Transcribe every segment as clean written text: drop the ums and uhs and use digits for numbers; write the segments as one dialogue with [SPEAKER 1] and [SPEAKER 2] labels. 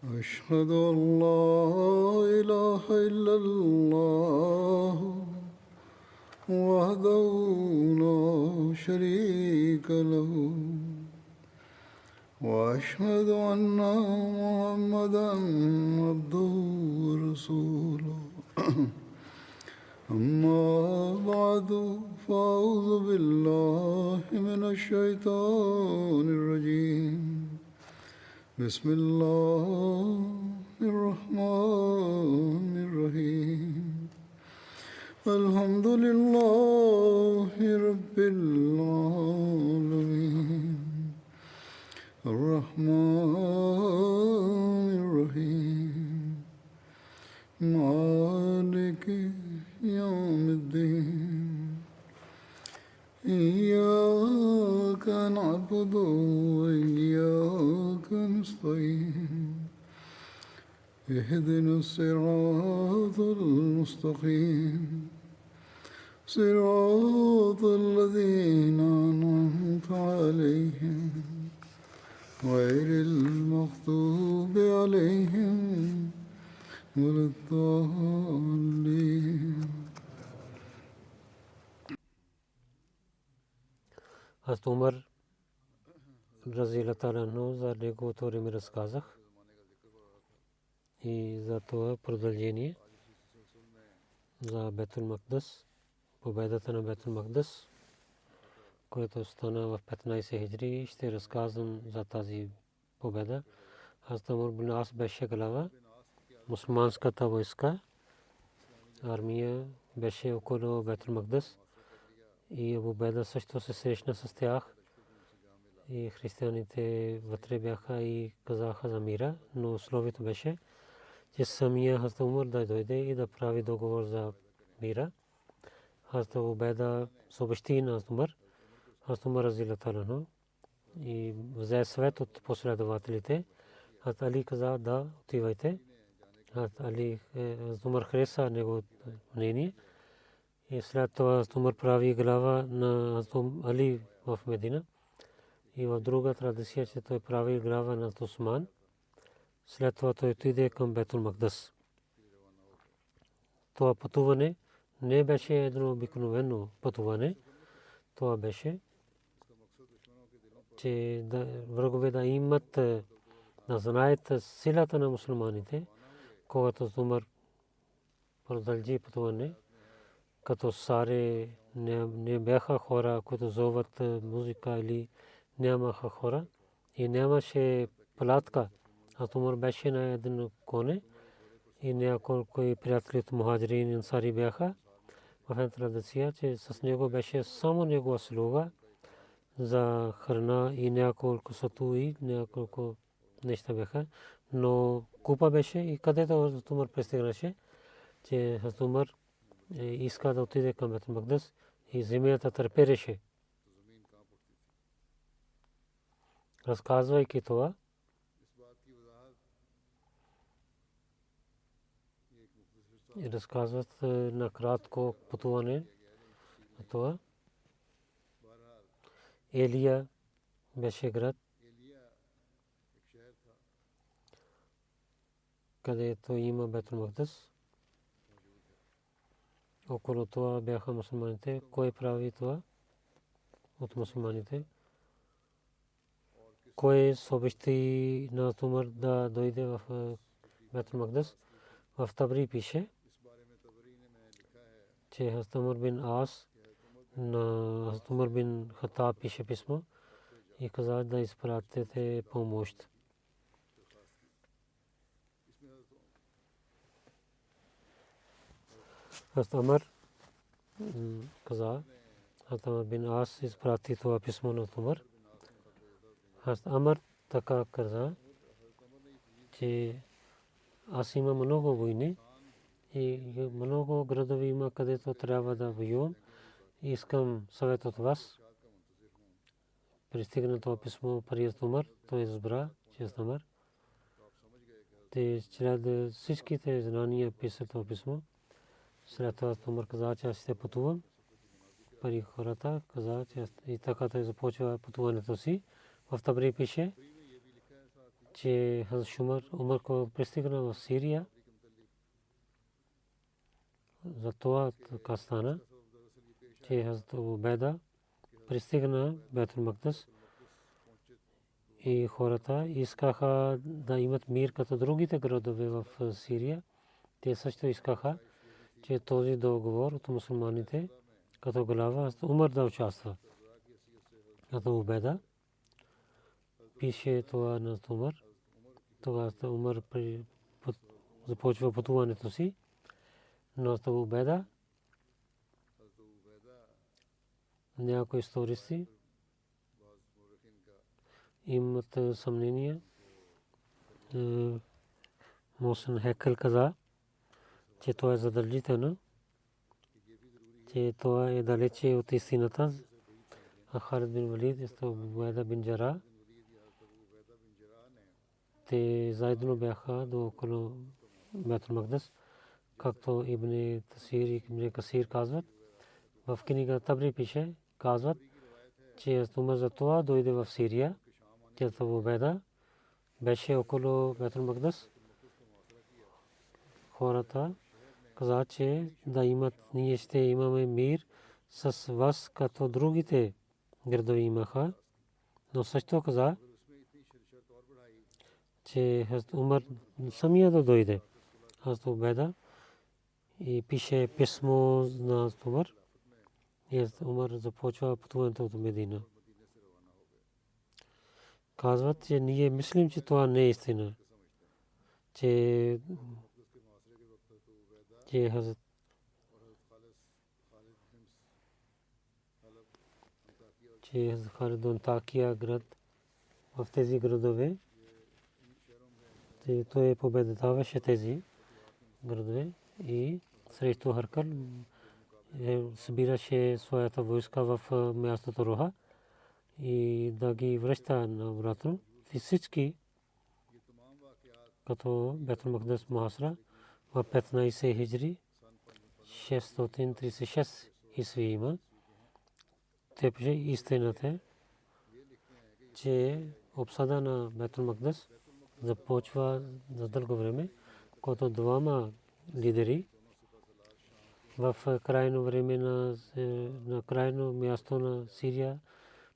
[SPEAKER 1] أشهد أن لا إله إلا الله وحده لا شريك له وأشهد أن محمدا عبده ورسوله أما بعد فأعوذ بالله من الشيطان الرجيم بسم الله الرحمن الرحيم الحمد لله رب العالمين الرحمن الرحيم مالك يوم الدين إياك نعبد وإياك نستعين اهدنا الصراط المستقيم صراط الذين أنعمت عليهم غير المغضوب عليهم ولا الضالين.
[SPEAKER 2] Аз Умар разияллаху та'ала анху за неговото време разказах и за това продължение за Бейтул Макдис, победата на Бейтул Макдис, което стана в 15 хиджри. Ще разказвам за тази победа. Аз Амр бин Ас беше глава мусулманската войска. Армия беше около Бейтул Макдис и Абу Убайда също се срещна с тях. И християните вътре бяха и казаха за мира, но условието беше, че самия Хазрат Умар да дойде и да прави договор за мира. Хазрат Убайда съобщи на Умар, Хазрат Умар разияллаху анху, и взе съвет от последователите. Хазрат Али каза да отивайте. Хазрат Али Умар хареса неговото мнение и след това Умар прави глава на Хазрат Али в Медина. И в друга традиция, че той прави глава на Усман. След това той отиде към Бейтул Макдис. Това пътуване не беше едно обикновено пътуване. Това беше, че врагове да имат, да знаят силата на мусулманите. Когато Умар продължи пътуване, като саре не бяха хора, които зоват музика, или нямаха хора и нямаше палатка. Аз Умар беше на един коне и няколко приятели от мухаджирин и ансари бяха. В една традиция, че с него беше само негова слуга за храна и няколко сатуи, няколко неща бяха. Но купа беше и където Умар пристигнаше, че Умар иска да отиде към Бейтул Макдис и земята търпеше. Разказвайки това, и разказват на кратко пътуване на това. Елия беше град, където има Бейтул Макдис. Около това бяха мусулманите. Кой прави това от мусулманите? Кой съобщи на Умар да дойде в Бейтул Макдис? В Табри пише, че Хазрат Умар бин Ас на Хазрат Умар бин Хаттаб пише писмо и каза да изпратите помощ. Хазрат Умар каза, Хазрат Умар бин Ас изпрати това писмо на Умар. Хазрат Умар така каза, че аз имам много войни и много градове има, където трябва да воювам. Искам съвет от вас. Пристигна това писмо при Умар, той избра, че Умар. Те чрез всичките знания писа това писмо. След това Умар каза, че аз ще пътувам. Пари хората каза, че и така той започва пътуването си. В Табри пише, че Хазрат Умар ко пристигна в Сирия, за това така стана, че Хазрат Убайда пристигна Бейтул Макдис и хората искаха да имат мир като другите градове в Сирия. Те също искаха, че този договор от мусулманите като глава Умар да участва. Като Убайда пише това на Умар. Тогава Умар започва пътуването си, но Убайда някои истористи имат съмнение. Мусен Хекъл каза, че това е задължително, че това е далече от истината. Халид бин Валид, Убайда бин Джара, те заедно бяха до около Бейтул Макдис, както Ибн Тасир и Ибн Касир казват. В книга Табри пише, казват, че Умар за това дойде в Сирия, че Убайда беше около Бейтул Макдис. Хората каза, че да имат, ние ще имаме мир с вас, като другите градове имаха. Но също каза, че Умар самия да дойде. Аз Убайда и пише писмо на Умар. И Умар започва пътуването от Медина. Казват, че ние мислим, че това не е истина. Че Халид Антакия град в тези градове, той побеждаваше тези градове и срещу Харкал събираше своята войска в мястото Роха и да ги връща обратно. И всички като Бейтул Макдис Муасра в 15 хиджри 636 исви има. Те пише истината, че обсада на Бейтул Макдис започва за дълго време, когато двама лидери в крайно време на крайно място на Сирия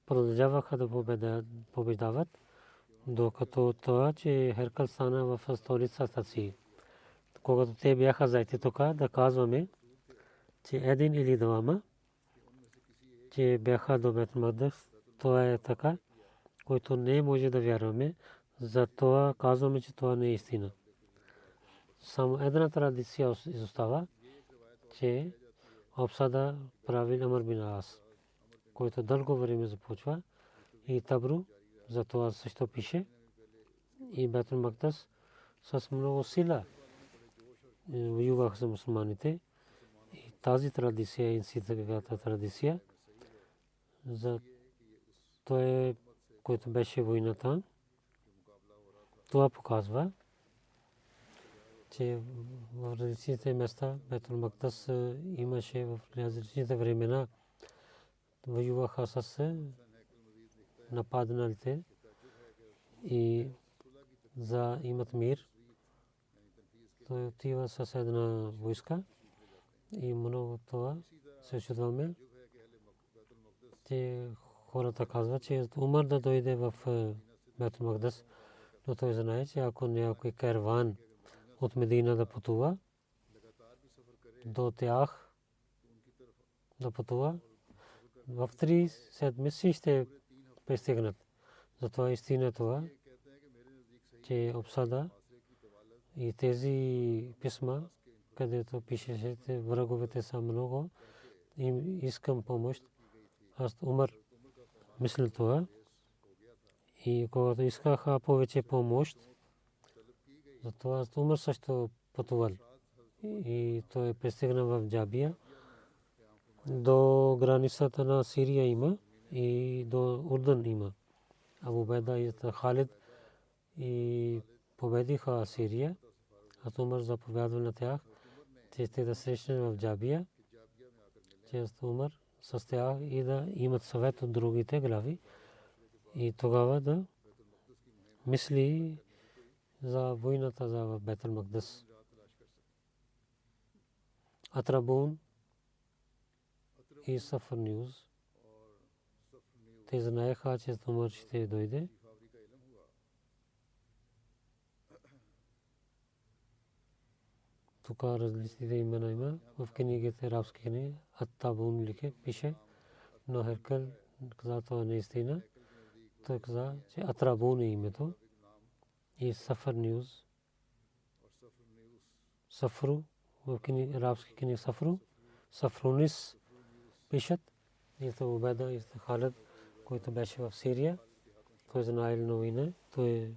[SPEAKER 2] продължаваха да побеждават, докато това, че Херкъл стана в столицата си. Когато те бяха заети тук, да казваме, че един или двама, че бяха до Бейтул Макдис, това е така, който не може да вярваме. Затова казваме, че това не е истина. Само една традиция изостава, че обсада прави Амр бин Ас, който дълго време започва, и Табру, за това също пише, и Бейтул Макдис с много сила воюваха с мусулманите. И тази традиция е инситивата традиция, за това, което беше войната. Това показва, че в различните места Бейтул Макдис имаше в различните времена воюваха с нападналите и за имат мир. Той отива с една войска и много това се чудваме, че хората казват, че Умар да дойде в Бейтул Макдис, но той знае, че ако някой караван от Медина да пътува до тях, да пътува, в 3 седмици ще пристигнат. Затова истина това, че обсада и тези писма, където пишеше, че враговете са много, им искам помощ. Аз Умар мисля това. И когато искаха повече помощ, затова Умар също пътувал. И той пристигна в Джабия. До границата на Сирия има и до Урдан има. Абу Убайда и Халид и победиха Сирия. А Умар заповядал на тях, че те да срещнат в Джабия, че Умар с тях и да имат съвет от другите глави. И тогава да мисли за войната за Бейтул Макдис. Атрабун и Сафар Нюз. Те знаеха, че Умар ще дойде. Тук различните имена има. В книгите, арабски книги, Ат-Табун лике, пише. Но Херкел каза, това не е истина. Той каза, че Атрабун е името. И Сафар Нюз. Сафру, в арабски книги Сафру. Сафрунис пишат. И то Убайда и Халид, който беше в Сирия. Той знаел новина. Той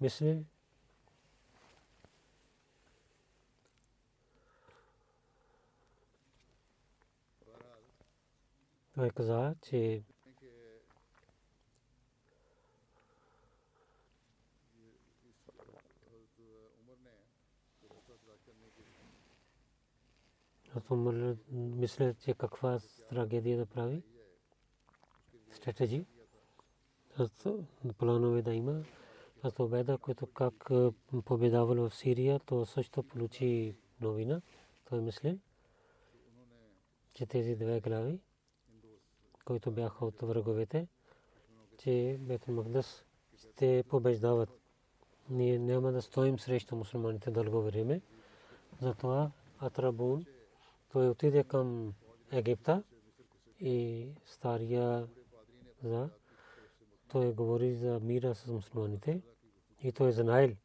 [SPEAKER 2] мисли. Той каза, че Умар мисля, че каква трагедия да прави. Стратегии. Планове да има. Аз Убайда, който как победавал в Сирия, то също получи новина. Той мисли, че тези две глави, които бяха от враговете, че Бейтул Макдис ще побеждават. Ние няма да стоим срещу мусулманите дълго време. Затова Атрабун той отиде към Египта и стария за той говори за мира с мусулманите и той знаел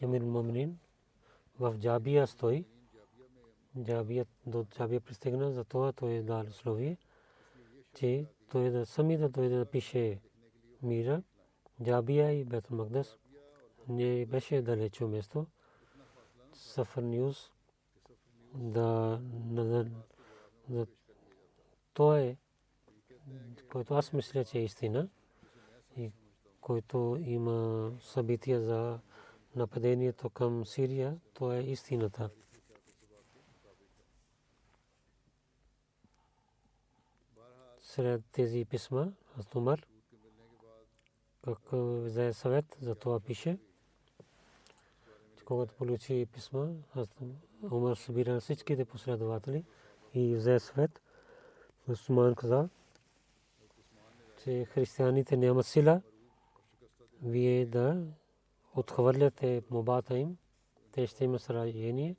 [SPEAKER 2] Амир Муминин в Джабия стои. До Джабия пристигна, затова той дал условие, че той да сами да дойде да пише мира. Джабия и Бейтул Макдис не беше далече място. Сафар Нюз да то е, който аз мисля, че е истина и който има събития за нападението към Сирия, то е истината. Сред тези писма аз Умар как взе съвет, за това пише. Когато получи писма, Умар събира всичките последователи и взе съвет. Усман каза, че християните нямат сила, вие да отхвърляте молбата им, те ще имат сражение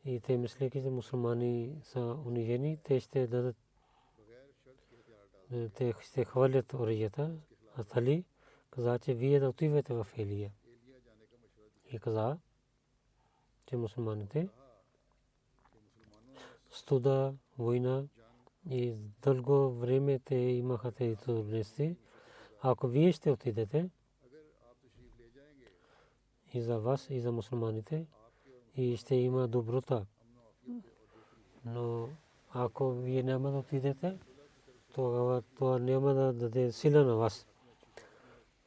[SPEAKER 2] и те мислеки, че мусулмани са унижени, те ще дадат, те ще хвърлят оръжията. Али каза, че вие да отивате в Елия. И каза, че мусулманите студа, война и дълго време те имаха тези трудности. Ако вие ще отидете и за вас, и за мусулманите, и ще има доброта. Но ако вие няма да отидете, тогава това няма да даде сила на вас.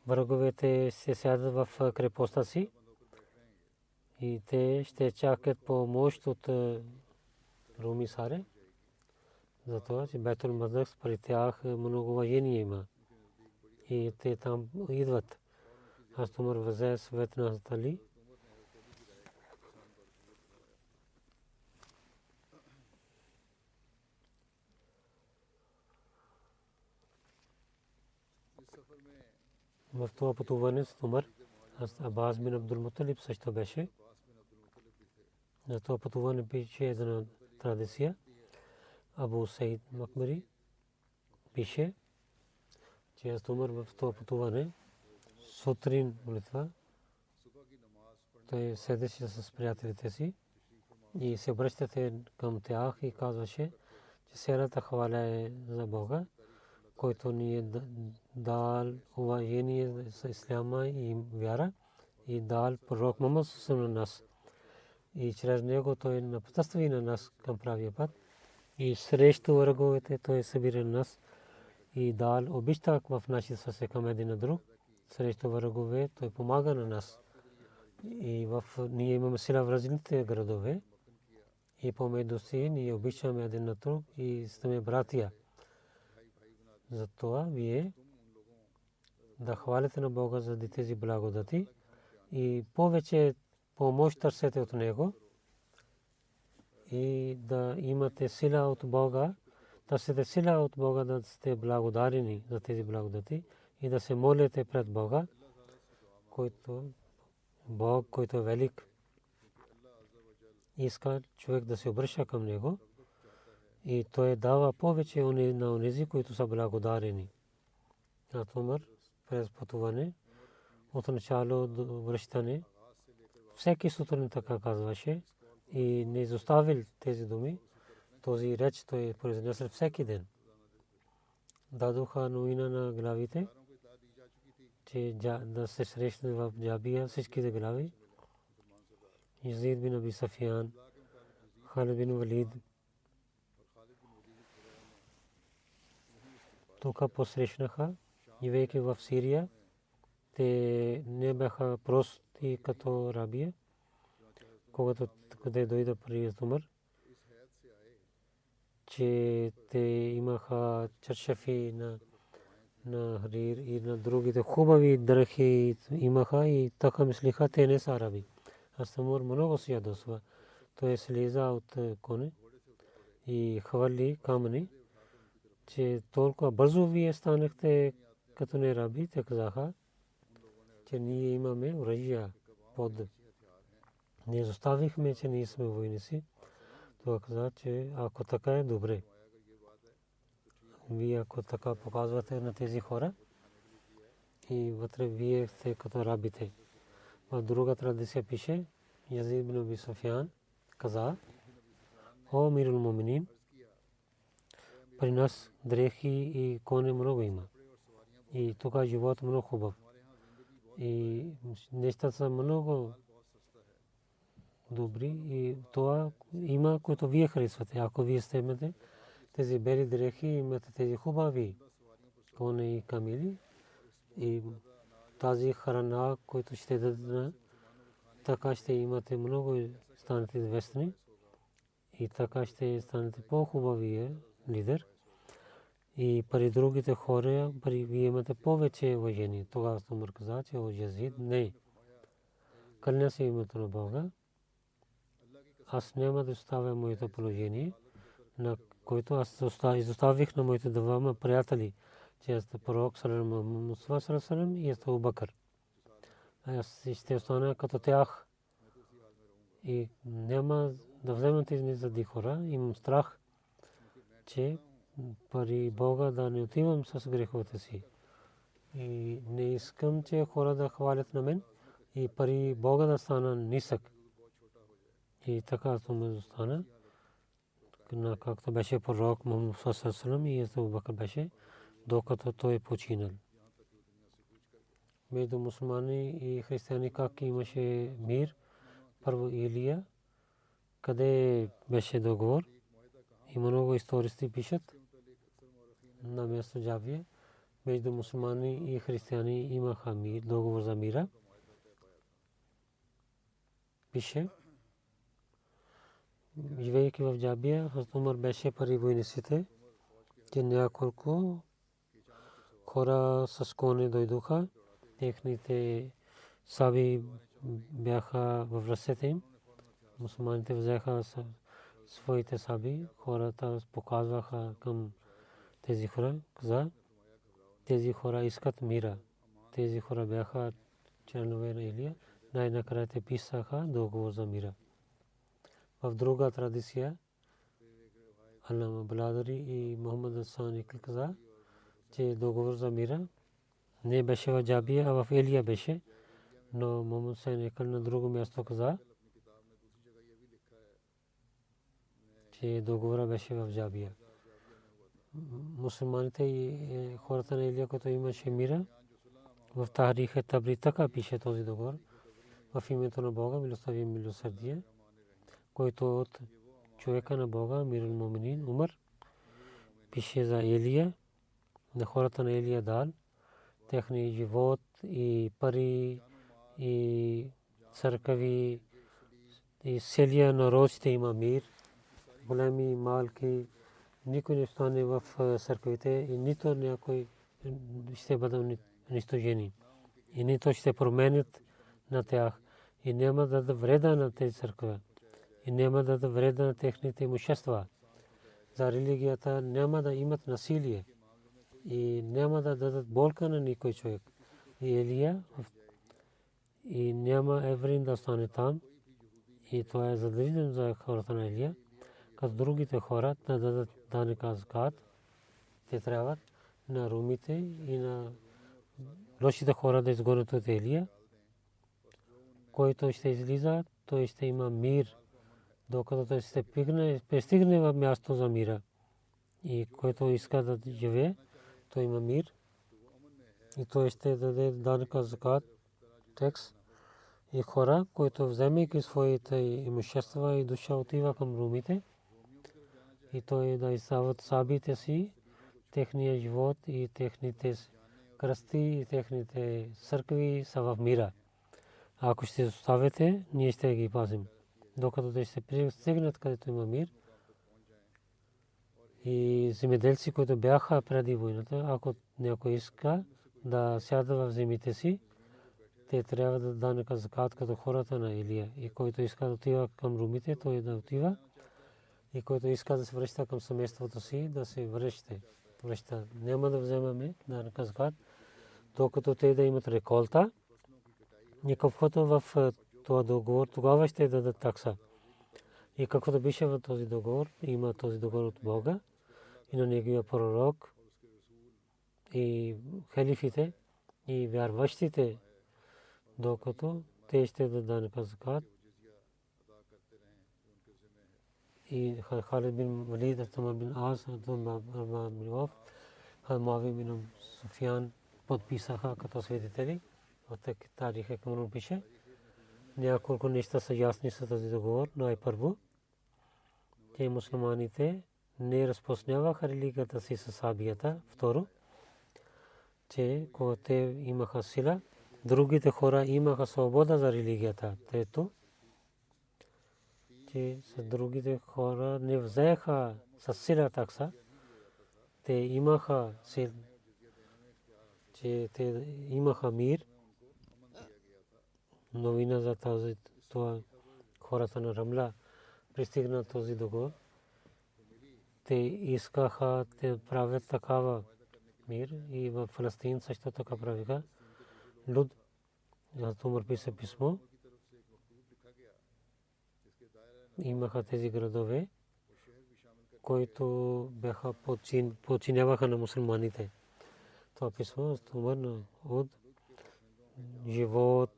[SPEAKER 2] Враговете се сядат в крепостта си и те ще чакат помощ от Румисаре. Затова, че Бейтул Макдис при тях много военни има. И те там идват. Аз Умар взе съвет на Али. В това пътуване с Умар, Аббас бин Абдул Муталиб също беше. На това пътуване пише една традиция. Абу Саид Макмари пише, че аз Умар в това пътуване сутрин молитва, той седеше с приятелите си и се обръщате към тях и казваше, че серата хваля е за Бога, който ни е дал уважение за исляма и вяра и дал пророк Мухаммад на нас. И чрез него той напътства на нас към правия път. И срещу враговете той събира нас и дал обещак в нашите сърце към един на друг. Срещу врагове той помага на нас. И ние имаме сила в различните градове. И помежду си ние обичаме един на друг и сме братия. Затова вие да хвалите на Бога за тези благодати и повече помощ търсете от Него и да имате сила от Бога, търсете сила от Бога да сте благодарени за тези благодати и да се молите пред Бога, Бог, който е велик, иска човек да се обръща към Него и Той дава повече на онези, които са благодарени. Умар през пътуване от начало до връщане всеки сутрин така казваше и не изоставил тези думи. Този реч той произнесе всеки ден. Дадоха новина на главите, че да се срещне в Джабия всичките глави. Язид бин Аби Суфиян, Халид бин Валид тук посрещнаха, живеейки в Сирия. Те не бяха прости като рабия. Когато къде дойде при Умар, че те имаха чаршафи на харир и на другите хубави дрехи имаха и така мислиха, те не са араби. Умар много се ядосва. Той слиза от коне и хвърли камъни, че толкова бързо вие станахте като не раби. Те казаха, че ние имаме оръжия под. Ние заставихме, че ние сме войници. Това каза, че ако така е добре. Вие ако така показвате на тези хора и вътре вие сте като рабите. В друга традиция пише, Язид бин Аби Суфиян каза, о Амирул Муминин, при нас дрехи и коне много има. И тук живот много хубав. И нещата са много добри и това има, което вие харесвате. Ако вие сте имате тези бели дрехи, имате тези хубави коне и камили и тази храна, която ще дадат, така ще имате много, станете известни и така ще станете по-хубавия лидер. И при другите хора, вие имате повече уважение. Тогава Умар каза, че о Язид, не. Кълня се името на Бога. Аз няма да оставя моето положение, на което аз изоставих на моите двама приятели, че аз сте пророк салам и аз сте Абу Бакър. Аз ще остана като тях и няма да вземам тези незади хора. Имам страх, че пари Бога да не отивам с греховете си. И не искам, че хора да хвалят на мен и пари Бога да стана нисък. И така това стана, както беше пророк Мухаммад саллаллаху и Абу Бакър беше, докато той починал. Между мусулмани и християни как имаше мир. Първо Илия, къде беше договор. И много истористи пишат на място Джабия. Между мусулмани и християни имаха мир, договор за мира. Пише, живеейки в Джабия, Умар беше при войниците, че няколко хора с коне дойдоха. Техните саби бяха в ръцете им. Мусулманите взеха своите саби. Хората показваха към тези хора. Каза, тези хора искат мира. Тези хора бяха членове на Илия. Най-накрая те писаха договор за мира. В друга традиция, Алама Бладари и Мухаммад Асан Икл каза, че договор за мира не беше в Джабия, а в Илия беше. Но Мухаммад Асан Икл на друго място каза, че договора беше в Джабия. Мусулманите и хората на Илия, които имаше мира, в Тахрих Табри така пише този договор. В името на Бога, милостивие и милосърдие, който от човека на Бога, Амирул Муминин, Умар, пише за Илия, на хората на Илия дал, техния живот и пари и църкви и целия народ ще има мир, големи малки, никой не стане в църквите и нито някой ще бъде унищожени. И нито ще променят на тях. И няма да дадат вреда на тези църкви. И няма да дадат вреда на техните имущества. За религията няма да имат насилие. И няма да дадат болка на никой човек. И Елия и няма еврин да остане там. И това е задължително за хората на Елия. Като другите хора да дадат данъка закат, те трябва на румите и на лошите хора да изгонят от Елия. Който ще излиза, той ще има мир, докато той ще пристигне в място за мира. И който иска да живее, той има мир. И той ще даде данъка закат, текст. И хора, които вземайки своите имущества и душа отива към румите, и той да издават сабите си, техния живот и техните кръсти и техните църкви са в мира. Ако ще оставите, ние ще ги пазим. Докато те ще пристигнат, където има мир. И земеделци, които бяха преди войната, ако някой иска да сяда в земите си, те трябва да дадат закат като хората на Илия. И който иска да отива към румите, той да отива. И който иска да се връща към семейството си, да се връща. Няма да вземаме данъка закат, докато те да имат реколта. И каквото в този договор, тогава ще дадат такса. И каквото беше в този договор, има този договор от Бога и на неговия пророк и халифите и вярващите, докато те ще дадат данъка закат. И Халид бин Валид, Абдулlah бин Аз, Абдулlah бин Ауф, Муавия бин Суфиян подписаха като свидетели. В тариха Камрун пише. Няколко неща са ясни с този договор. Най-първо, те мусулманите не разпространяваха религията си със сабията. Второ, че когато те имаха сила, другите хора имаха свобода за религията. Трето, че с другите хора не взеха със сила такса. Те имаха сила, че те имаха мир. Новина за това хората на Рамла пристигна този договор. Те искаха да правят такава мир и в Палестин също така правиха. Люд, Умар писа писмо. Имаха тези градове, които бяха подчиняваха на мусулманите. Това писмо от Умар от живот,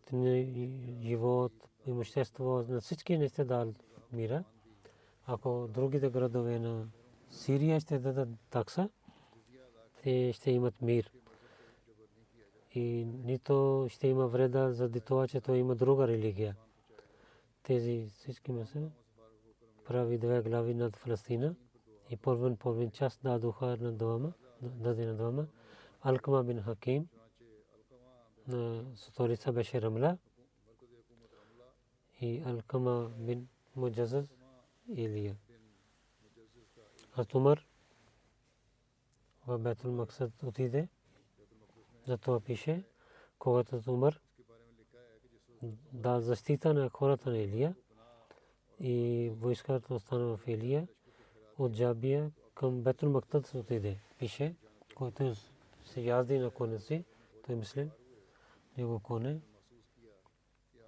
[SPEAKER 2] имущество, на всички не сте дал мира. Ако другите градове на Сирия ще дадат такса, те ще имат мир. И нито ще има вреда заради това, че той има друга религия. Тези всички меса прави две глави над Палестина и половин част дадоха на двама. Алкама бин Хаким на столица беше Рамла и Алкама бин Муджазз Илия. Умар в Бейтул Максад отиде. Затова пише, когато Умар да защита на хората на Илия и войската остана в Илия, от Джабия към Бейтул Максад отиде. Пише, който се язди на коня си, той мисли, него коне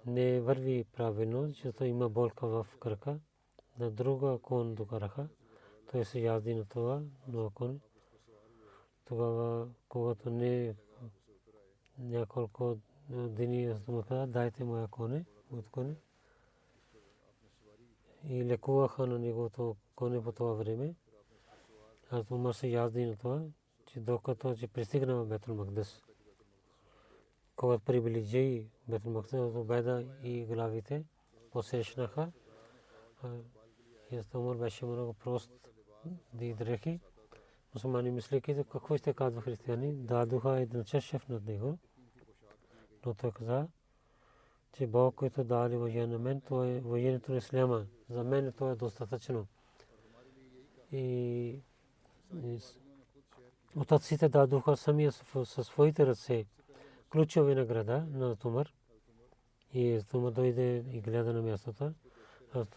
[SPEAKER 2] не върви правилно, защото има болка в крака. На друга кон докараха, той се язди на това, но коне. Тогава, когато не няколко дни му каза, дайте моя коне, моят коне. И лекуваха на неговото коне по това време. Аз Умар се язди на това, че докато че пристигна в Бейтул Макдис. Когато приближи Бейтул Макдис, Убайда и главите посрещнаха. Умар беше много прост да дрехи. Мусулмани мислейки, какво ще казва християни, дадоха един чашев над него. Но той каза, че Бог, който дали воjen на мен, това е военето на исляма. За мен това е достатъчно. И отците дадоха самия със своите ръце ключови награда на Умар. И Умар дойде и гледа на мястото.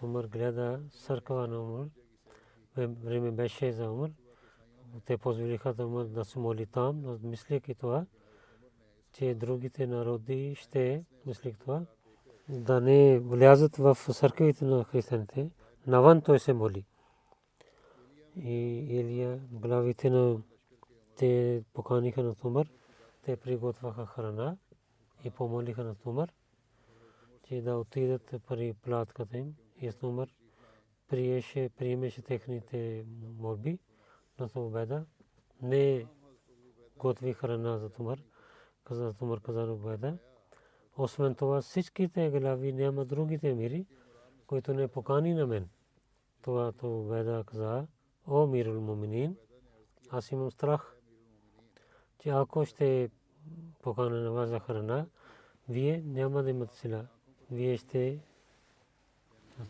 [SPEAKER 2] Умар гледа църква на Умар. Време беше за Умар. Те позволиха да Умар да се моли там, но мислейки това, че другите народи ще мислят това, да не влязат в църквите на християните. Навън той се моли. И Илия, главите на те поканиха на Умар. Те приготвяха храна и помолиха на Умар, че да отидат при платката им. И Умар приемеше техните молби, но Убайда не готви храна за Умар. Умар каза на Убайда, освен това всичките глави няма другите мири, които не покани на мен. Това Убайда каза, о мирул муминин, аз имам страх, че ако ще покана на вас за храна, вие няма да имате сила. Вие ще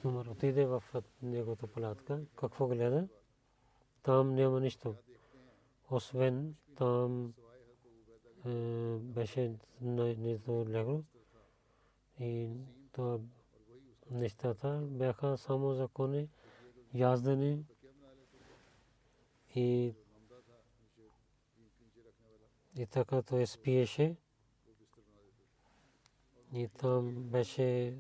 [SPEAKER 2] Умар отиде в неговата палатка. Какво гледа? Там няма нищо. Освен там беше нито легло. И това нещата бяха само за коне, яздени и така той спиеше. И там беше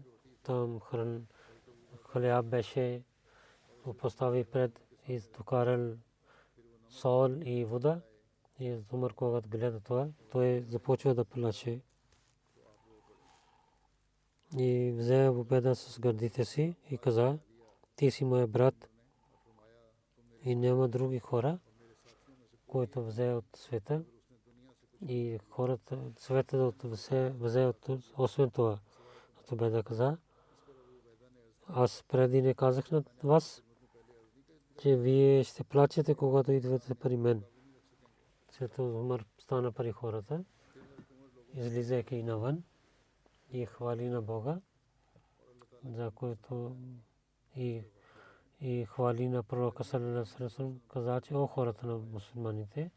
[SPEAKER 2] хляб беше постави пред и докарал сол и вода. И Умар, когато гледа това, той започва да плаче. И взе Убайда с гърдите си и каза, ти си моя брат и няма други хора, които взе от света. И хората, света взе от освен това. Убайда каза, аз преди не казах на вас, че вие ще плачете, когато идвате при мен. След Умар стана при хората, излизайки навън и хвали на Бога, за което и хвали на пророка саллаллаху алейхи ва саллям, каза, че о хората на мусулманите,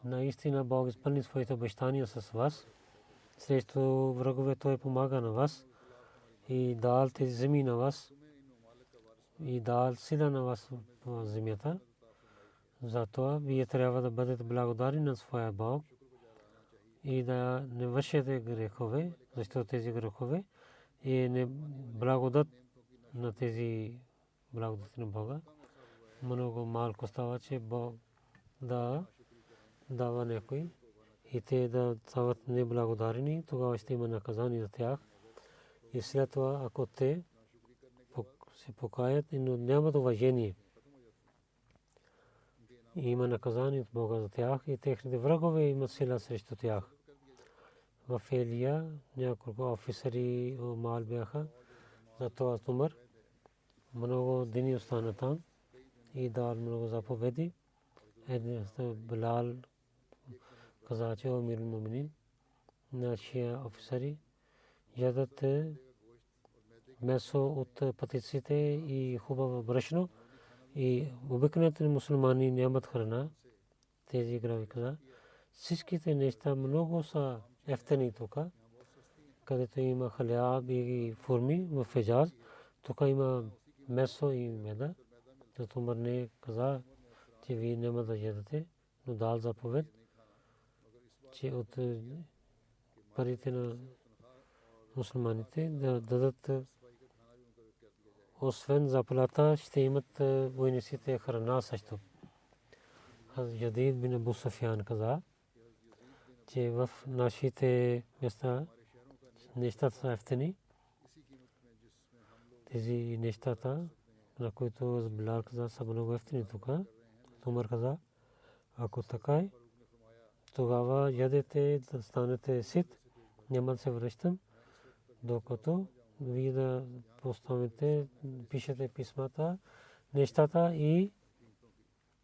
[SPEAKER 2] наистина Бог изпълни своите обещания с вас. Срещу врагове той помага на вас и дал тези земи на вас и дал сила на вас в земята. Затова вие трябва да бъдете благодарни на своя Бог и да не вършите грехове, защото тези грехове и не благодат на тези благодати на Бога. Много малко става, че Бог да дава някой и те да стават неблагодарни, тогава ще има наказание за тях. И след това, ако те се покаят, но нямат уважение, има наказание от Бога за тях и техните врагове имат сила срещу тях. В Елия няколко офицери мал бяха, затова Умар много дни остана там и дал много заповеди. Билал каза, че о мирул муминин, нашия офицери ядат месо от патиците и хубаво брашно и обикновените мусулмани нямат храна. Тези глави каза, всичките неща много са ефтини тук, където има хляб и форми в Хиджаз, тук има месо и меда. Зато Умар не каза, че вие няма да ядете, но дал заповед, че от парите на мусулманите да дадат, освен заплата, ще имат войниците храна също. Ядид бин Абу Суфиян каза, че в нашите места нещата са ефтини. Тези нещата, на които Билал каза, са много ефтини тук. Умар каза, ако така е, тогава ядете да станете сит, няма да се връщам, докато вие да поставите, пишете писмата, нещата и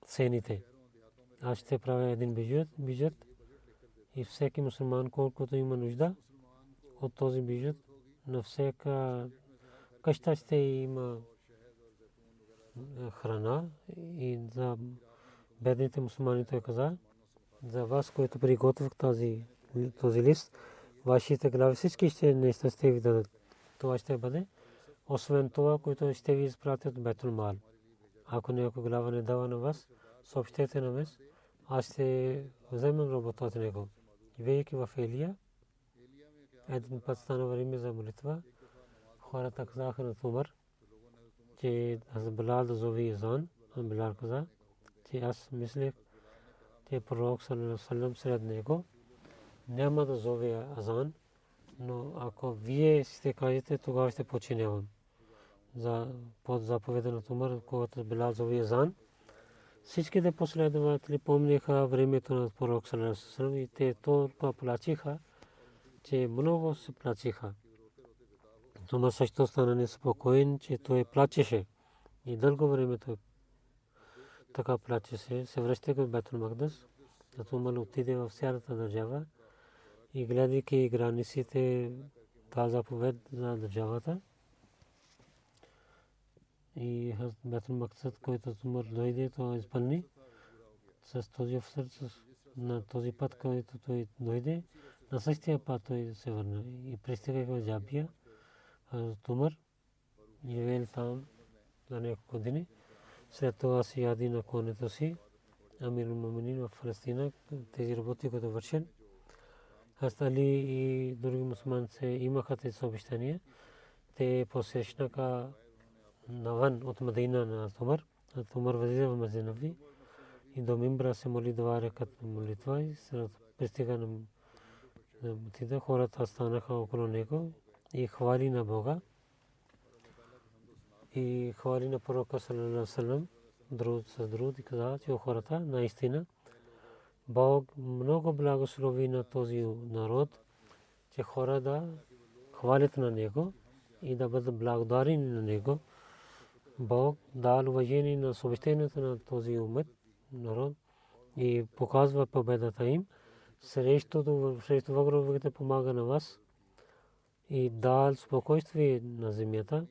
[SPEAKER 2] цените. Аз ще правя един бюджет и всеки мусулман, колкото има нужда от този бюджет, на всяка къща ще има храна и за бедните мусулмани той каза, за вас, които приготвих тази този лист, вашите глави всички ще неща ще ви дадат. Това ще бъде, освен това, което ще ви изпратят Бейтул Мал. Ако някой глава не дава на вас, съобщете на мен, аз ще вземам работа от него. Вейки в Елия, един път стана време за молитва, хората казаха на Умар, че Билал да зови Азан. Билал каза, че аз мислех, че пророк саллаллаху алейхи ва саллям сред него няма да зови Азан, но ако вие ще кажете, тогава ще починявам. За под заповеда на Умар, когато Билал зови Азан, всичките последователи помниха времето на пророк саллаллаху алейхи ва саллям и те толкова плачиха, че много се плачиха. Умар също стана неспокоен, че той плачеше и дълго време той така плачеше. Се връща към Бейтул Макдис. Умар отиде в цялата държава и гледайки границите, дал заповед за държавата. И Бейтул Макдис, който Умар дойде, той изпълни с този офицер, на този път, който той дойде, на същия път той се върна и пристига в Джабия. Умар живеел там за няколко години. След това се яди на конето си. Амирул Муминин в Палестина, тези работи, които вършен. Али и други мусулмани имаха тези съобщения. Те посещнаха навън от Медина на Умар. Умар възлиза в Масджид Набви и до мимбра се моли 2 рекат молитва и след пристига на Мутида, хората станаха около него и хвали на Бога и хвали на пророка саллаллаху алейхи ва саллям, друг с друг и каза, че хората наистина Бог много благослови на този народ, че хора да хвалят на него и да бъдат благодарени на него. Бог дал уважение на съобщението на този умет народ и показва победата им. Срещу враговете помага на вас и дал спокойствие на земята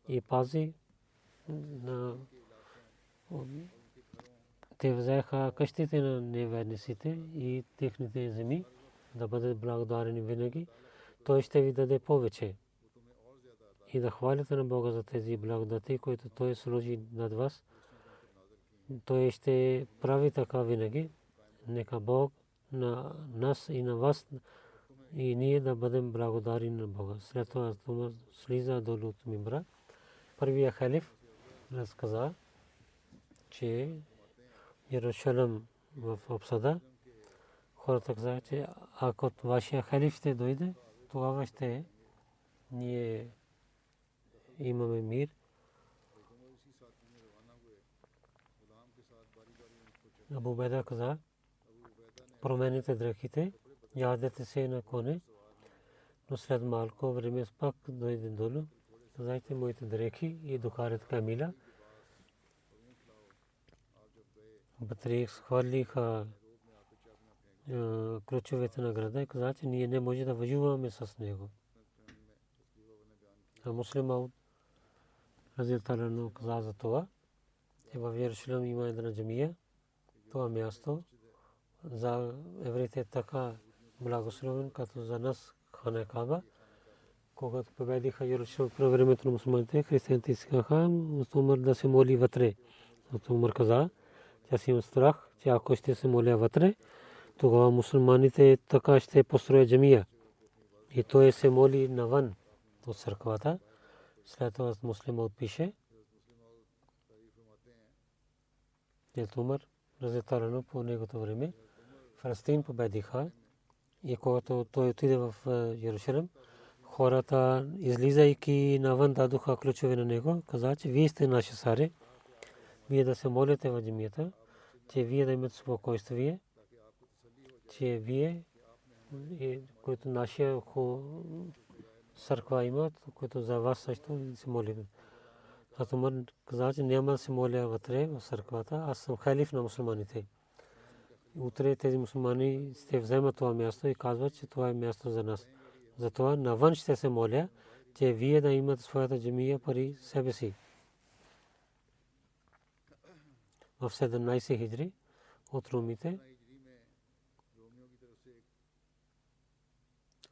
[SPEAKER 2] и пази на те взеха къщите на неверниците и техните земи да бъдат благодарени винаги. Той ще ви даде повече и да хвалите на Бога за тези благодати, които той сложи над вас. Той ще прави така винаги. Нека Бог на нас и на вас и ние да бъдем благодарни на Бога. След това Умар слиза долу от мимбра. Първият халиф разказа, че Йерусалим в обсада. Хората казаха, че ако вашия халиф ще дойде, тогава ще ние имаме мир. Абу Убайда каза, промените дрехите, ядете се на коне, но след малко време пак дойде долу. Казайте моите дрехи и докарат камила. Батрик хвърлиха ключовете на града и каза, че ние не можем да воюваме с него. А Муслим Ауд разилта лану каза за това, че в Йерусалим има една джамия. Това място за евреите така благословен, като за нас Хана Каба. Когато победиха Йерусалим по времето на мусулманите, християните искаха Умар да се моли вътре. Умар каза, че аз имам страх, че ако ще се моля вътре, тогава мусулманите така ще построят джамия. И той се моли навън от църквата. След това Муслим отпише, че Умар разетарано по негото време Палестин победиха и когато той отиде в Йерусалим, хората излизайки навън дадоха ключове на него, каза, че вие сте наши царе, вие да се молите в джамията, че вие да имате спокойствие, че вие, които нашия църква имат, които за вас също се молите. Умар каза, че няма да се моля вътре в църквата, аз съм халиф на мусулманите. Утре тези мусулмани ще вземат това място и казват, че това е място за нас. Затова навън ще се моля, че вие да имате своята джамия пари себе си. В 17 хиджри от румите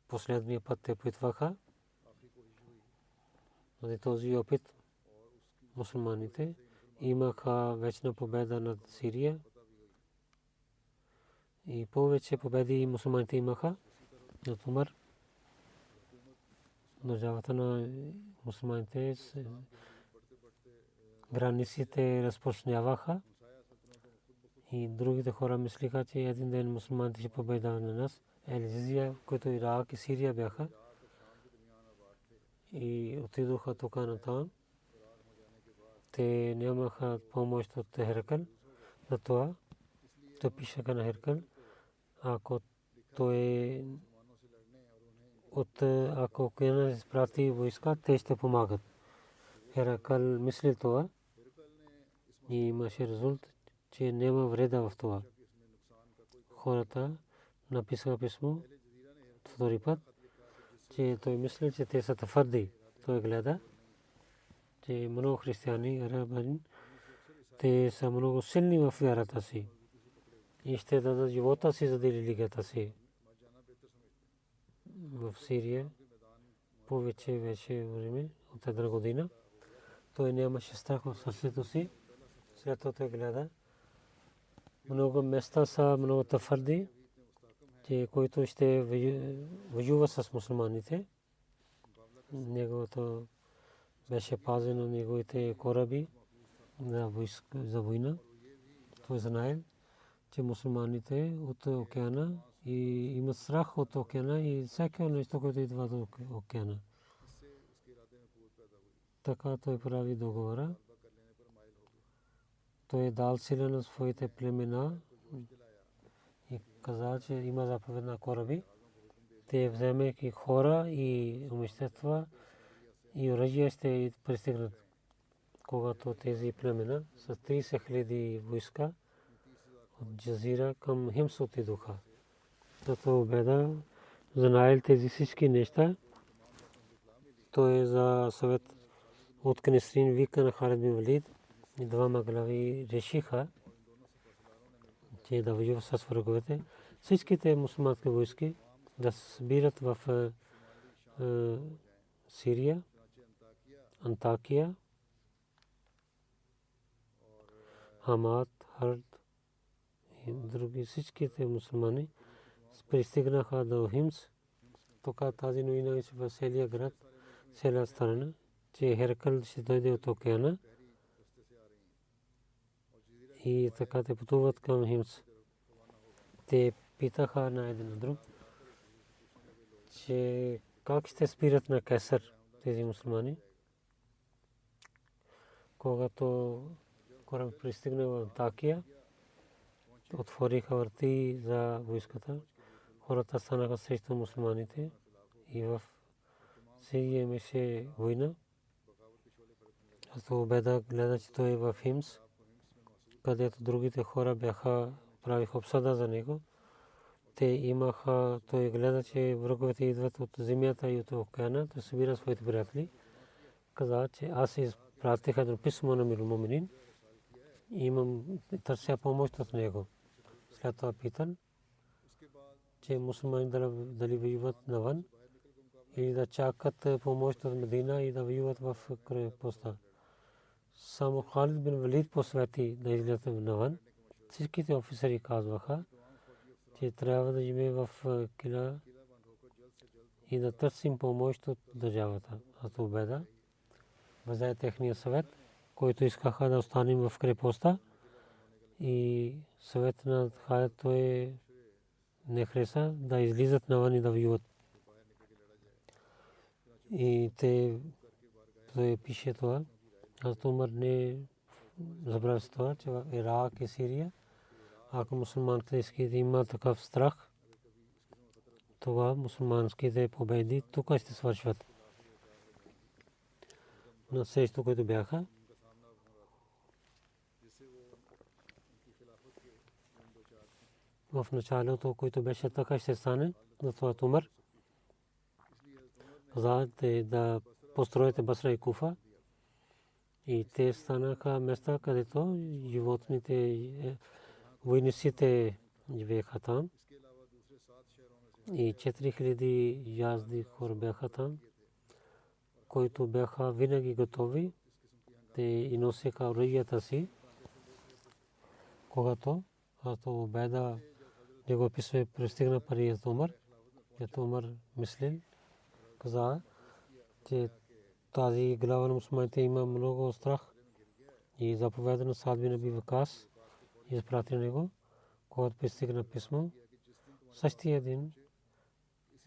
[SPEAKER 2] последния път те опитваха. За този опит мусулманите имаха вечна победа над Сирия и повече победи мусулманите имаха. От Умар държавата на мусулманите границите разпространяваха и другите хора мислиха, че един ден мусулманите ще победават на нас. Елизия, които Ирак и Сирия бяха и отидоха тук на там. Те нямаха помощ от Херакъл. Затова той пишеха на Херакъл, ако той ако океана изпрати войска, те ще помагат. Херакъл мисли това и имаше резултат, че няма вреда в това. Хората написаха писмо втори път, че той мисли, че те са твърди. Той гледа, че много християни, арабани, те са много силни в вярата си и ще дадат живота си за религията си. В Сирия повече беше време от една година. Той нямаше страх в сърцето си. След това той гледа. Много места са много твърди, че който ще воюва с мусулманите. Неговото беше пазено неговите кораби за война. Той знае, че мусулманите от океана и имат страх от океана и всяко нещо, което идва от океана. Така той прави договора. Той е дал сила на своите племена и каза, че има заповед на кораби. Те вземайки хора и имущества и оръжия ще пристигнат. Когато тези племена с 30,000 войска от Джазира към Химс отидоха. Тото Убеда знаел тези всички неща. Той е за съвет от Кнесрин вика на Халид бин Валид и двама глави решиха, че да воюват с враговете. Всичките мусулмански войски да се събират в Сирия, Антакия, Хамат, Хард и други всичките мусулмани пристигнаха до Химс. Тук тази новина е в целия град, цяла страна, че Херакъл ще дойде от океана и така те пътуват към Химс. Те питаха на един друг, че как ще спират на Кесър тези мусулмани. Когато кораб пристигна в Антакия, отвориха врати за войската. Хората станаха срещу мусулманите и в Сирия имаше война. Аз Убеда гледа, че той е в Химс, където другите хора правиха обсада за него. Те имаха, той гледа, че враговете идват от земята и от океана, той събира своите приятели. Каза, че аз изпратих едно писмо на Муминин и имам търся помощ от него. След това питан, че мусулмани дали воюват навън или да чакат помощ от Медина и да воюват в крепостта. Само Халид бин Валид посвети да излязат навън. Всичките офицери казваха, че трябва да живее в кила и да търсим помощ от държавата. Аз Убеда взе техния съвет, който искаха да останем в крепостта и съвет на Халид той не хареса да излизат навън и да воюват. И той пише това. Аз Умар не забравя това, че в Ирак и Сирия, ако мусулманите искат да има такъв страх, това мусулманските победи тук ще свършват. На срещу, които бяха, в началото, който беше така ще стане, затова Умар каза да построите Басра и Куфа. И те станаха места, където животните, войниците живееха там. и 4000 язди хора бяха там, които бяха винаги готови. Те и носеха оръжията си. Когато Убайда него писме пристигна при Умар, Умар мислил, каза, че тази глава на мусулманите има много страх и заповеда на Саад бин Аби Вакас изпрати него. Когато пристигна писмо, същия ден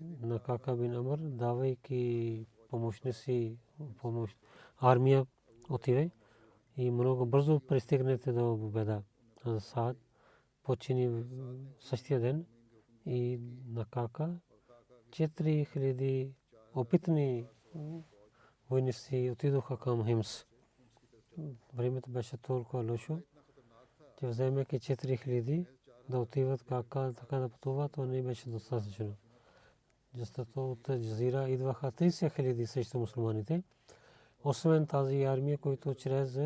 [SPEAKER 2] на Кака бин Амр, давайки помощници помощ, армия отиве и много бързо пристигнете до Убайда. Саад почини същия ден и на Кака 4000 опитни войници отидоха към Химс. Времето беше толкова лошо, че вземайки 4000 да отиват Кака, така да пътуват, то не беше достатъчно. Защото от Джазира идваха 30 000 срещу мусулманите. Освен тази армия, които чрез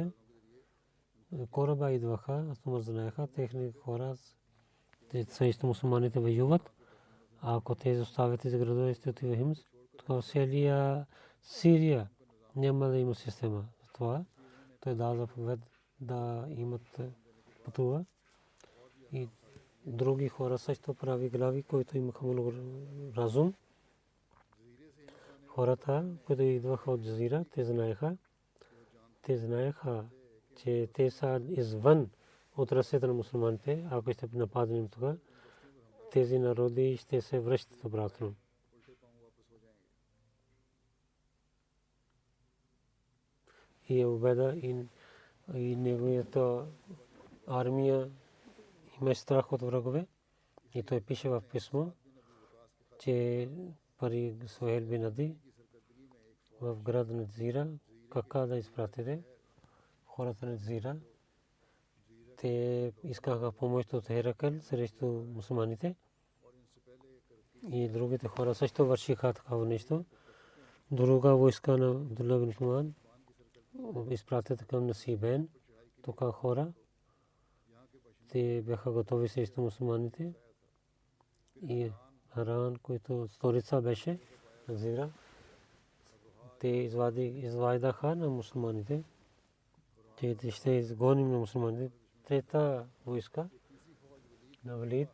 [SPEAKER 2] кораба идваха, аз му знаеха, техни хора срещу мусулманите воюват. А ако те оставят тези градове, ще отива Химс, тогава целия Сирия няма да има система. Това той дава заповед да имат пътува. И други хора също прави глави, които имаха много разум. Хората, които идваха от Джазира, те знаеха, че те са извън от ръцете на мусулманите. Ако ще нападнем тук, тези народи ще се връщат обратно. И Убайда и неговата армия има страх от врагове. И той пише в писмо, че пари Сухейл бин Ади в град на Джазира, Кака да изпратите хората на Джазира. Те искаха помощ от Херакъл срещу мусулманите. И другите хора също вършиха такава нещо. Друга войска на Абдулла бин Хуман изпратят към Насибен. Тук хора те бяха готови срещу мусулманите. И Харан, който столица беше на Джазира, те извадиха на мусулманите. Те ще изгоним на мусулманите. Трета войска на Валид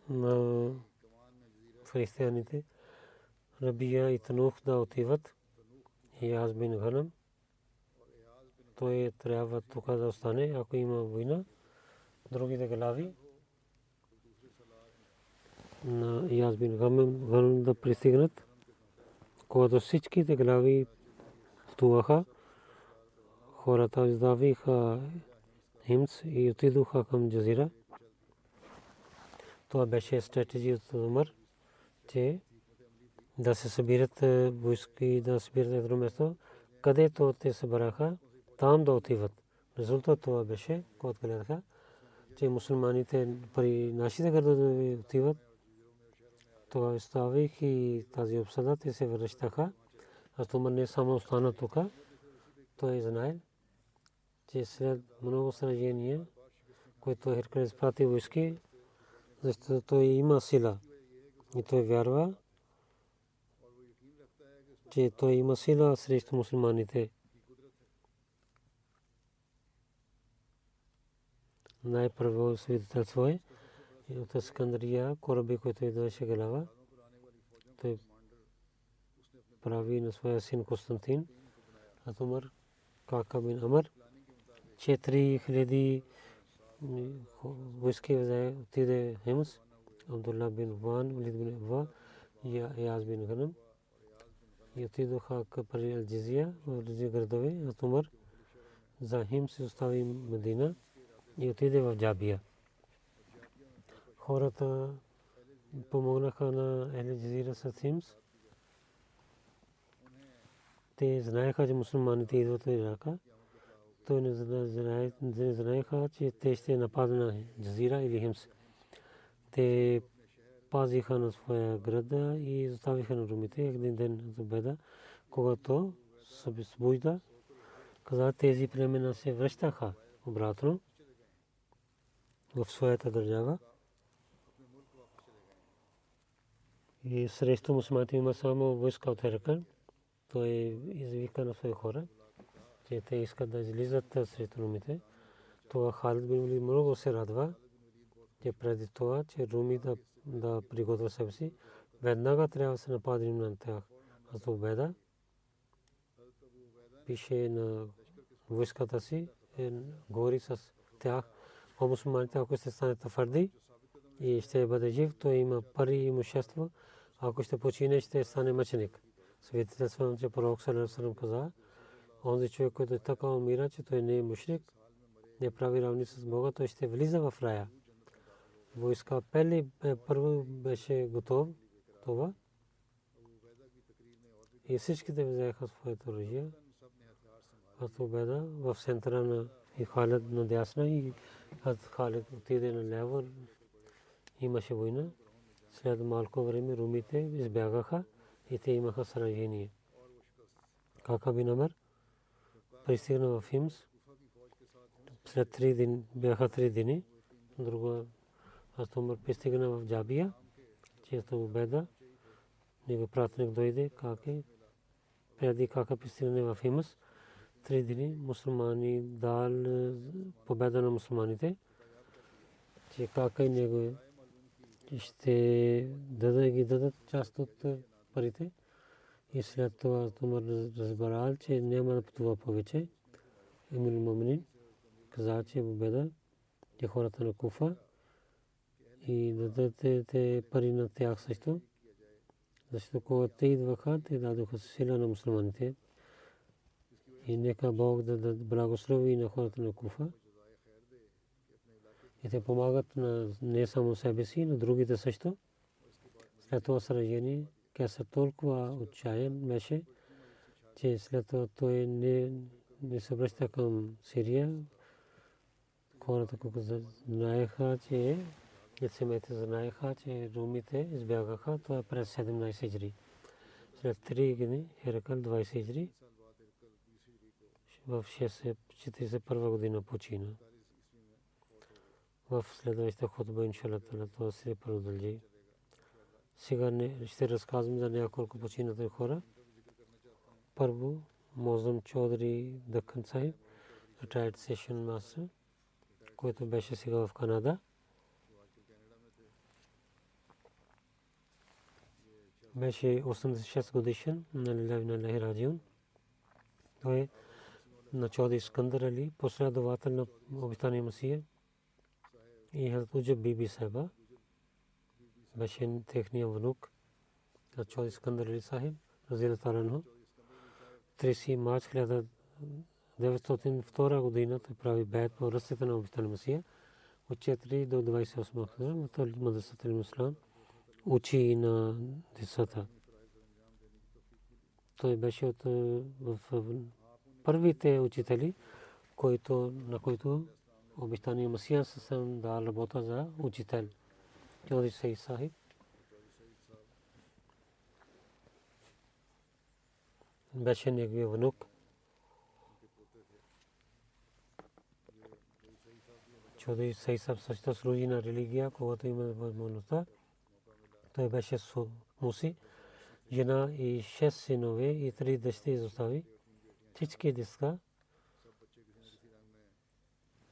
[SPEAKER 2] на християните, Рабия и Танух да отиват. И аз бин Ганам, той трябва тук да остане, ако има война. Другите глави на Яз бин Ганам да пристигнат. Когато всичките глави пътуваха, хората издавиха Химс и отидоха към Джазира. Това беше стратегия от Умар, че да се събират войски, да събират едно место, където те събраха, там да отиват. Резултат това беше, когато гледаха, че мусулманите при нашите градове отиват. Това оставих и тази обсада, те се връщаха. А Умар не само остана тук, той знае, че след много сражения, които Херкул изпрати войски, защото той има сила и той вярва, че той има сила срещу мусулманите. Най-първо свидетелство е от Искандрия, кораби, който идваше глава. Той прави на своя син Константин, Умар, Кака бин Амр, 4000 войски отиде Химс, Абдулла бин Ван, Валид бин Ава и Яз бин Ганам. И отидоха при Алджизия, в тези градове. Умар за Химс остави Медина и отиде в Джабия. Хората помогнаха на Алджизира с Химс. Те знаеха, че мусулманите идват от Ирака. Той не знаеха, че те ще нападнат на Джазира или Химс. Те пазиха на своя града и оставиха на румите. Един ден Убайда, когато се събужда, каза, тези племена се връщаха обратно в своята държава. И срещу мусулманите има само войска от Херакъл. Той извика на свои хора, че те искат да излизат срещу румите. Това Халид бин Валид много се радва, че преди това, че руми да приготвят себе си, веднага трябва да се нападим на тях. Аз Убайда пише на войската си, говори с тях, о мусулманите, ако ще станете твърди и ще бъде жив, той има пари и имущество, ако ще почине, ще стане мъченик. Свидетелствам, че пророк саллаллаху алейхи ва саллям каза, онзи човек, който така умира, че той не е мушрик, не прави равни с Бога, той ще влиза в рая. Войска първо беше готов това и всичките взеха своето оръжие. Аз Убайда в центъра на Халид на дясна и Халид отиде на ляво. Имаше война. След малко време румите избягаха и те имаха сражение. Кака бин Амр пристигна в Химс. След 3 дни бяха 3 дни. Друга аз Умар пристигна в Джабия. Често Убайда него пратеник дойде каке преди кака пристигне в Химс. 3 дни мусулмани дал победа на мусулманите, че кака и него ще дадат част от парите. И след това Умар разбрал, че няма да пътува повече. Емир Муминин каза, че победа че хората на Куфа и дадете пари на тях също. Защото когато те идваха, те дадоха сила на мусулманите. И нека Бог да благослови на хората на Куфа. И те помагат на не само себе си, но другите също. След това сражение, Кесър толкова отчаян беше, че след това той не се връща към Сирия. Хората, които знаеха, че лицемете знаеха, че румите избягаха, това е през 17 хиджри. След 3 години, Херакъл 20 хиджри, в 641 година почина. В следващата хутба, иншаллах, това се продължи. Сега ще разказвам за няколко починати хора. Първо, Мозъм Чодри Дъкън Сайб, retired session master, който беше сега в Канада. Беше 86 годишен на Лилави Раджиун. Той е на Чодри Искандър Али, последовател на обитания Масия. И Хазрат Уджаб Биби Сайба беше техния внук на Чодри Искандър Али Сахиб, разилата анху. 30 март 1902 година той прави бейт по ръстите на обитания Масия. От 4 до 28 година в Мадрасата Ислам учи на децата. Той беше от първите учители, на които обитания Масия съвсем да работа за учител. Чодри Саид Сахиб беше неговия внук. Чодри Саид Сахиб също служи на религия, когато има възможността. Той беше муси, жена и 6 синове и 3 дъщери изостави. Всички деца,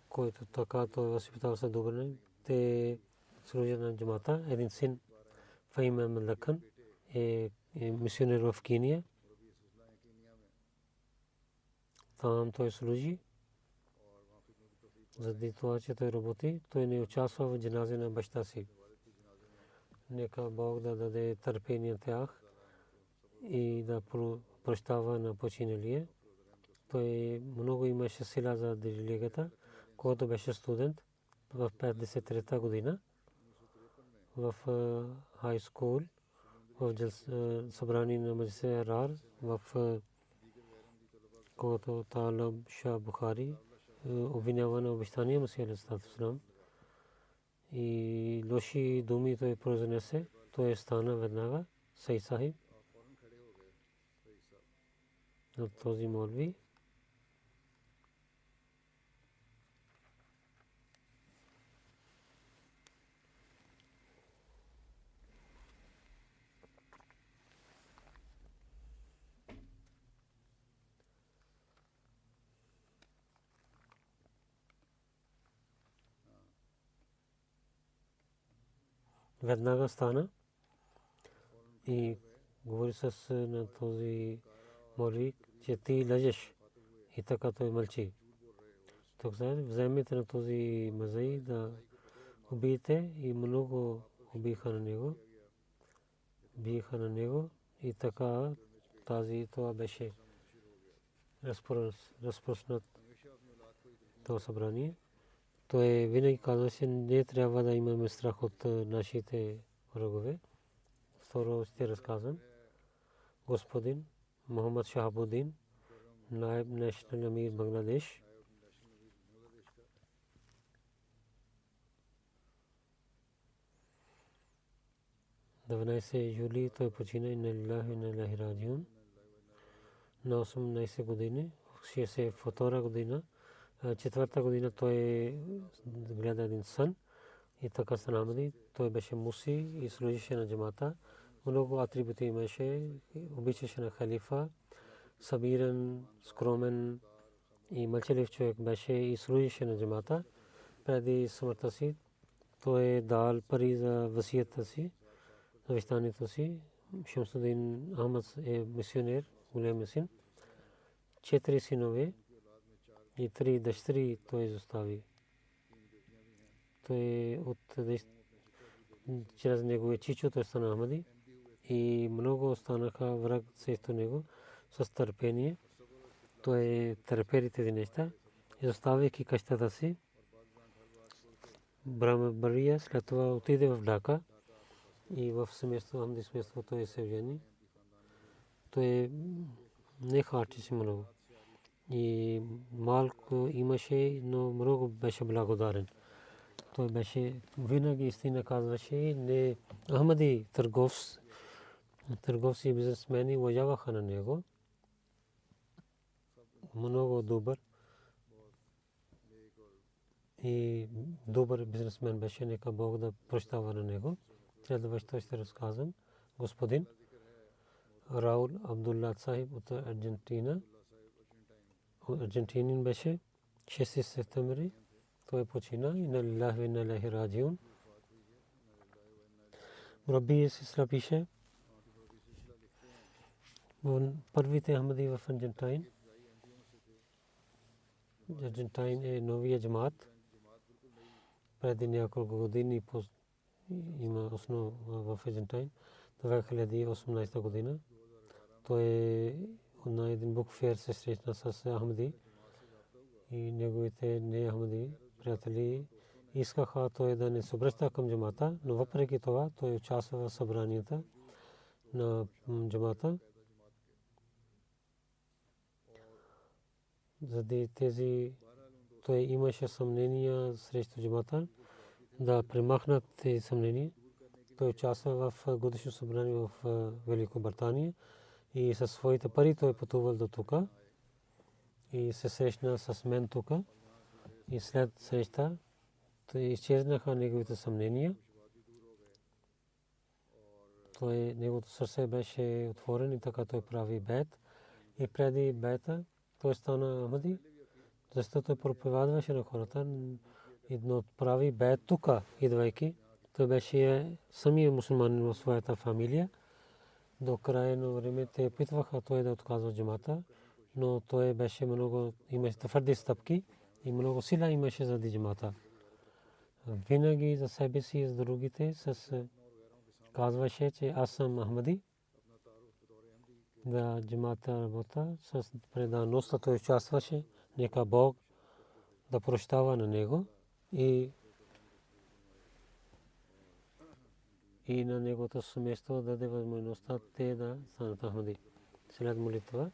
[SPEAKER 2] които така той възпитава се добре, те служат на джамата. Един син Фаим Ахмед Лакън е мисионер в Кения. Там той служи. Заради това, че той работи, той не участва в джаназе на баща си. Нека Бог да даде търпение на тях и да прощава на починалия. Той много имаше сила за религията, когато беше студент в 53-та година в хай скул, в събрание на Маджлис Арар, в когато Талаб Шах Бухари обвинява на обещания Масия алейхи салам и лоши думи той произнесе, той стана веднага Саид Сахиб на този молви. веднага стана и говори с на този молвик, че ти лъжеш. И така той мълчи. Тук вземете на този мазаи да убиете и много убиха на него. Биеха на него и така това беше разпространат това събрание. Той винаги казваше, не трябва да имаме страх от нашите врагове. Второ ще разказвам. Господин Мохаммад Шахабудин, наиб National Amir Бангладеш, на 12 юли той почина и на Лилахи и на Лахи Раджиун. На 18 години, 62 година, 4 година той гледа един сън и така стана Ахмади. Той беше муси и служише на джамата. Много атрибути имаше, обичаше на халифа, събиран, скромен и мълчалив човек беше и служише на джамата. Преди смъртта си той дал пари за васията си, завещанието си. Шамсудин Ахмад е мисионер, голям син. 4 синове и 3 дъщери той изостави. Той чрез неговия чичо той стана Ахмади и много останаха враг срещу него с търпение. Той търпели тези неща, изоставяйки къщата си. Брахма Бария след това отиде в Дака и в семейство, Ахмади семейство той се жени. Той не харчеше много и малко имаше, но много беше благодарен. Той беше винаги истина казваше, не Ахмади търговци и бизнесмени уважаваха на него. Много добър и добър бизнесмен беше, нека Бог да прощава на него. Следващо ще разказвам. Господин Раул Абдулла Сахиб от Аржентина. Аржентинин беше 6 септември. Той почина и на Лилахи и на Лахи Раджиун. Раби Сисла пише, първите Ахмади в Аржентин. Аржентин е новия джамат. Преди няколко години има основа в Аржентин. 2018 година. Той на един букфер се срещна с Ахмади и неговите не Ахмади приятели искаха той да не се обръща към джамата, но въпреки това той участва в събранията на джамата. Заради тези той имаше съмнения срещу джамата да премахнат тези съмнения. Той участва в годишно събрание в Великобритания и със своите пари той пътувал до тук и се срещна с мен тук. И след среща изчезнаха неговите съмнения. Неговото сърце беше отворено и така той прави бейт. И преди бейта той стана Ахмади, защото той проповядваше на хората, но прави бейт тук, идвайки. Той беше самия мусулманин в своята фамилия. До края на време те опитваха той да отказва джамата, но той беше много, имаше твърди стъпки и много сила имаше за джамата. Винаги за себе си и за другите казваше, че аз съм Ахмади. Да джамата работа с предаността той участваше. Нека Бог да прощава на него и на неговото семейство да даде възможността те да станат Ахмади. След молитва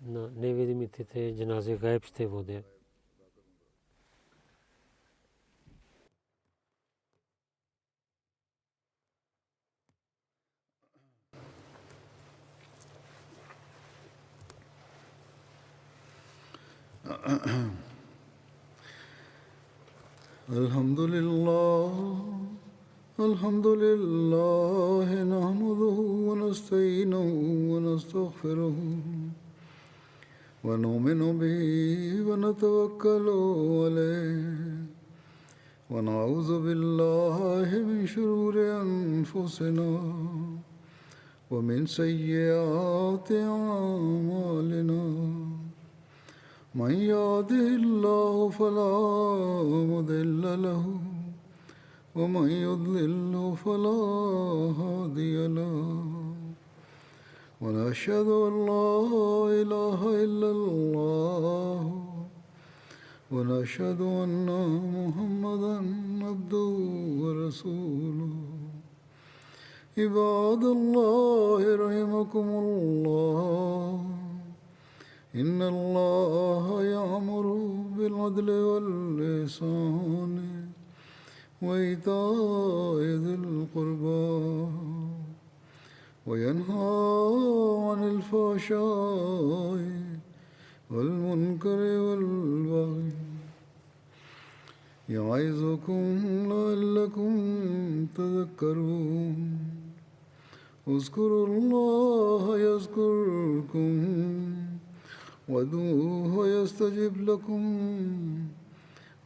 [SPEAKER 2] на невидимите джанази гайб ще водят.
[SPEAKER 1] الحمد لله نحمده ونستعينه ونستغفره ونؤمن به ونتوكل عليه ونعوذ بالله من شرور أنفسنا ومن سيئات أعمالنا من يهده الله فلا مضل له ومن يضلل فلا هادي له ونشهد أن لا إله إلا الله ونشهد أن محمدا عبده ورسوله عباد الله رحمكم الله إن الله يأمر بالعدل والإحسان وإيتاء ذي القربى وينهى عن الفحشاء والمنكر والبغي يعظكم لعلكم تذكرون اذكروا الله يذكركم وادعوه يستجب لكم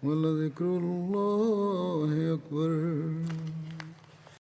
[SPEAKER 1] ولذكر الله أكبر